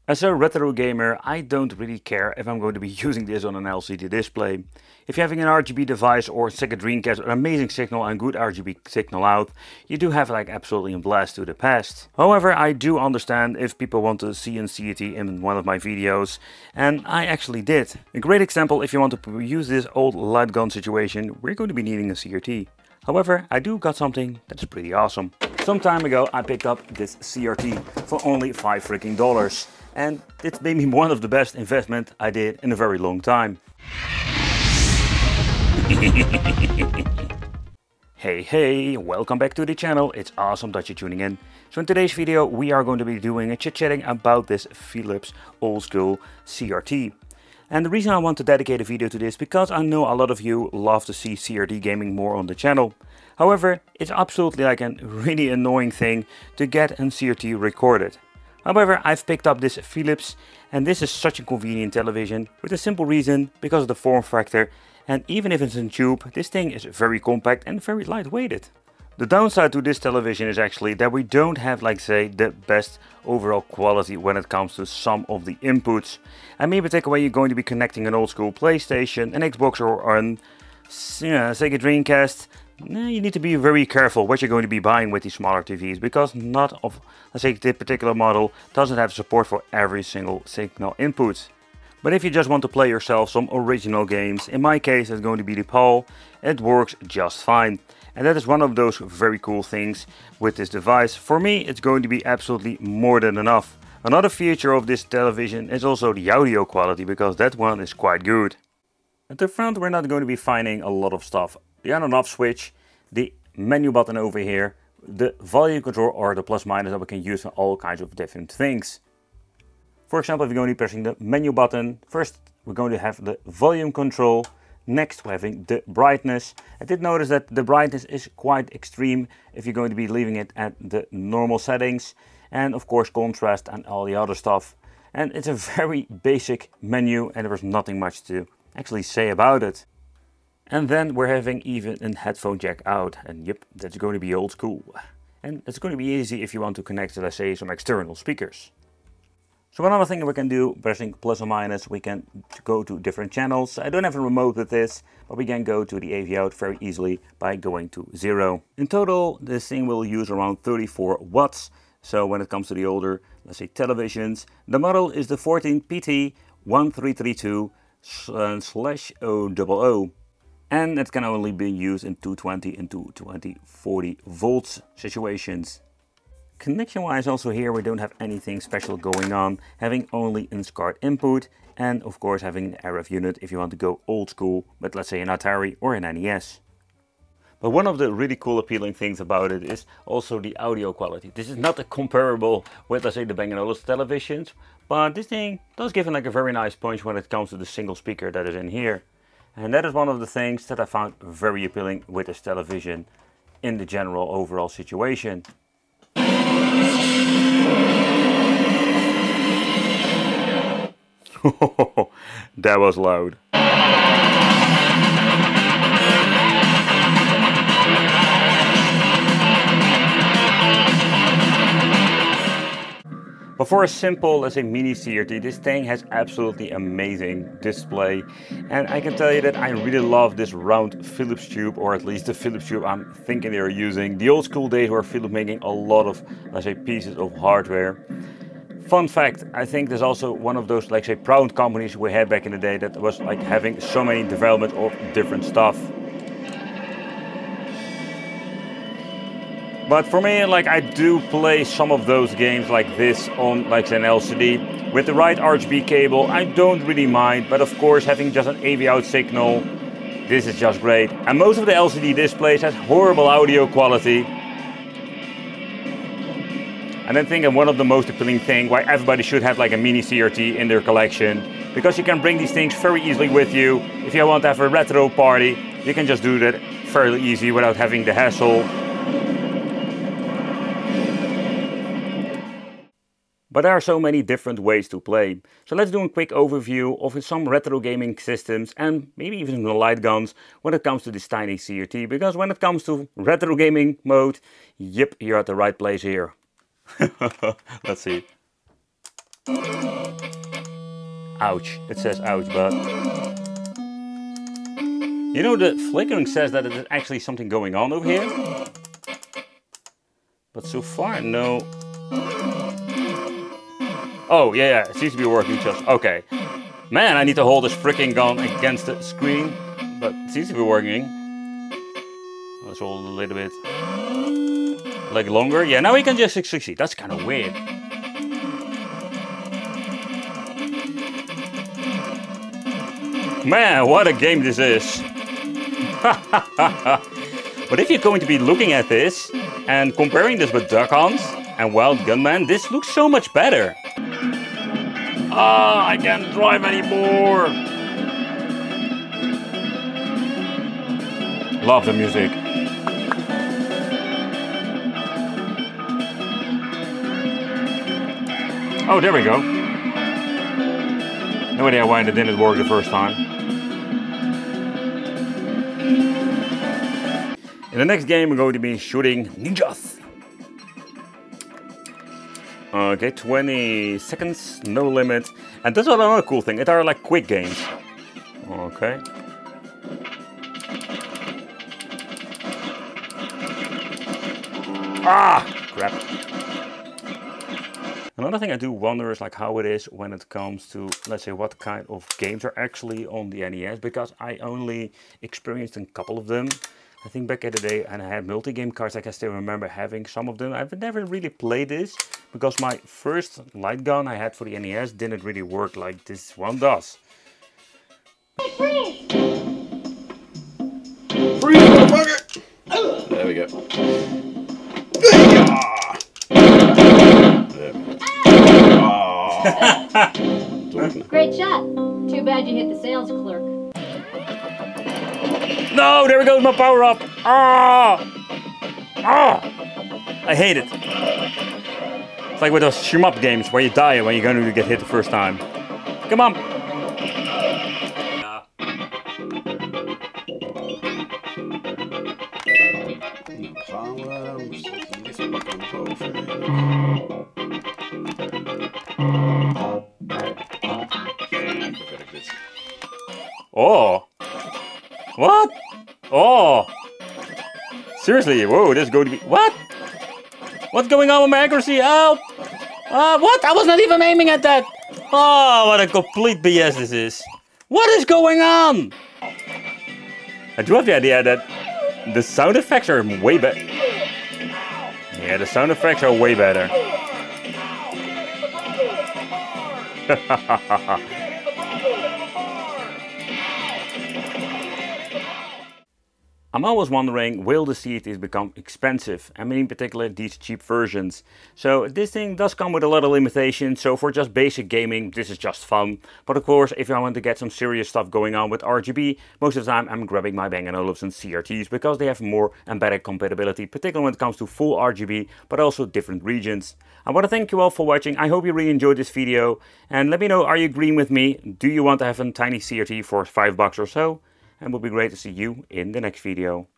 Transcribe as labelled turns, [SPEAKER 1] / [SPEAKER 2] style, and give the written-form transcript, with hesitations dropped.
[SPEAKER 1] As a retro gamer, I don't really care if I'm going to be using this on an LCD display. If you're having an RGB device or Sega Dreamcast with an amazing signal and good RGB signal out, you do have like absolutely a blast to the past. However, I do understand if people want to see a CRT in one of my videos, and I actually did. A great example, if you want to use this old light gun situation, we're going to be needing a CRT. However, I do got something that's pretty awesome. Some time ago I picked up this CRT for only $5 freaking. And it's maybe one of the best investment I did in a very long time. Hey, welcome back to the channel. It's awesome that you're tuning in. So in today's video we are going to be doing a chit-chatting about this Philips old school CRT. And the reason I want to dedicate a video to this because I know a lot of you love to see CRT gaming more on the channel. However, it's absolutely like a really annoying thing to get a CRT recorded. However, I've picked up this Philips, and this is such a convenient television with a simple reason, because of the form factor, and even if it's in tube, this thing is very compact and very lightweighted. The downside to this television is actually that we don't have, like say, the best overall quality when it comes to some of the inputs. And maybe take away you're going to be connecting an old school PlayStation, an Xbox or an Sega Dreamcast. You need to be very careful what you're going to be buying with these smaller TVs, because not of, let's say, this particular model doesn't have support for every single signal input. But if you just want to play yourself some original games, in my case it's going to be the PAL, it works just fine. And that is one of those very cool things with this device. For me it's going to be absolutely more than enough. Another feature of this television is also the audio quality, because that one is quite good. At the front we're not going to be finding a lot of stuff. The on and off switch, the menu button over here, the volume control or the plus minus that we can use for all kinds of different things. For example, if you're going to be pressing the menu button, first we're going to have the volume control, next we're having the brightness. I did notice that the brightness is quite extreme if you're going to be leaving it at the normal settings, and of course contrast and all the other stuff. And it's a very basic menu and there's nothing much to actually say about it. And then we're having even a headphone jack out, and yep, that's going to be old school. And it's going to be easy if you want to connect, let's say, some external speakers. So another thing we can do, pressing plus or minus, we can go to different channels. I don't have a remote with this, but we can go to the AV out very easily by going to 0. In total, this thing will use around 34 watts. So when it comes to the older, let's say, televisions, the model is the 14PT1332/000. And it can only be used in 220 and 220/40 volts situations. Connection wise also here we don't have anything special going on, having only an SCART input and of course having an RF unit if you want to go old school, but let's say an Atari or an NES. But one of the really cool appealing things about it is also the audio quality. This is not comparable with, let's say, the Bang & Olufsen televisions, but this thing does give it like a very nice punch when it comes to the single speaker that is in here. And that is one of the things that I found very appealing with this television in the general overall situation. That was loud. But for a simple, let's say, mini CRT, this thing has absolutely amazing display. And I can tell you that I really love this round Philips tube, or at least the Philips tube I'm thinking they are using. The old school days were Philips making a lot of, let's say, pieces of hardware. Fun fact, I think there's also one of those, like say, proud companies we had back in the day that was like having so many development of different stuff. But for me, like, I do play some of those games like this on like an LCD. With the right RGB cable, I don't really mind, but of course having just an AV out signal, this is just great. And most of the LCD displays has horrible audio quality. And I think one of the most appealing things why everybody should have like a mini CRT in their collection, because you can bring these things very easily with you. If you want to have a retro party, you can just do that fairly easy without having the hassle. But there are so many different ways to play. So let's do a quick overview of some retro gaming systems and maybe even the light guns when it comes to this tiny CRT. Because when it comes to retro gaming mode, yep, you're at the right place here. Let's see. Ouch, it says ouch, but... You know, the flickering says that there's actually something going on over here. But so far, no. Oh, yeah, it seems to be working just... Okay. Man, I need to hold this freaking gun against the screen. But it seems to be working. Let's hold a little bit. Like longer. Yeah, now we can just succeed. That's kind of weird. Man, what a game this is. But if you're going to be looking at this and comparing this with Duck Hunt and Wild Gunman, this looks so much better. Ah, I can't drive anymore. Love the music. Oh, there we go. No idea why it didn't work the first time. In the next game, we're going to be shooting ninjas. Okay, 20 seconds, no limit. And that's another cool thing. It are like quick games. Okay. Ah, crap. Another thing I do wonder is like how it is when it comes to, let's say, what kind of games are actually on the NES, because I only experienced a couple of them. I think back in the day, and I had multi-game cards. I can still remember having some of them. I've never really played this because my first light gun I had for the NES didn't really work like this one does.
[SPEAKER 2] Freeze, motherfucker! There we go.
[SPEAKER 3] Great shot. Too bad you hit the sales clerk.
[SPEAKER 1] No, there goes my power up. Ah! Ah! I hate it. It's like with those shmup games where you die when you're going to get hit the first time. Come on. Oh. What? Oh. Seriously, whoa, this is going to be... What? What's going on with my accuracy? Help! What? I was not even aiming at that! Oh, what a complete BS this is. What is going on? I do have the idea that the sound effects are way better. Yeah, the sound effects are way better. I'm always wondering, will the CRTs become expensive? I mean, in particular, these cheap versions. So this thing does come with a lot of limitations, so for just basic gaming, this is just fun. But of course, if I want to get some serious stuff going on with RGB, most of the time I'm grabbing my Bang & Olufsen CRTs because they have more and better compatibility, particularly when it comes to full RGB, but also different regions. I want to thank you all for watching. I hope you really enjoyed this video. And let me know, are you agreeing with me? Do you want to have a tiny CRT for $5 or so? And it would be great to see you in the next video.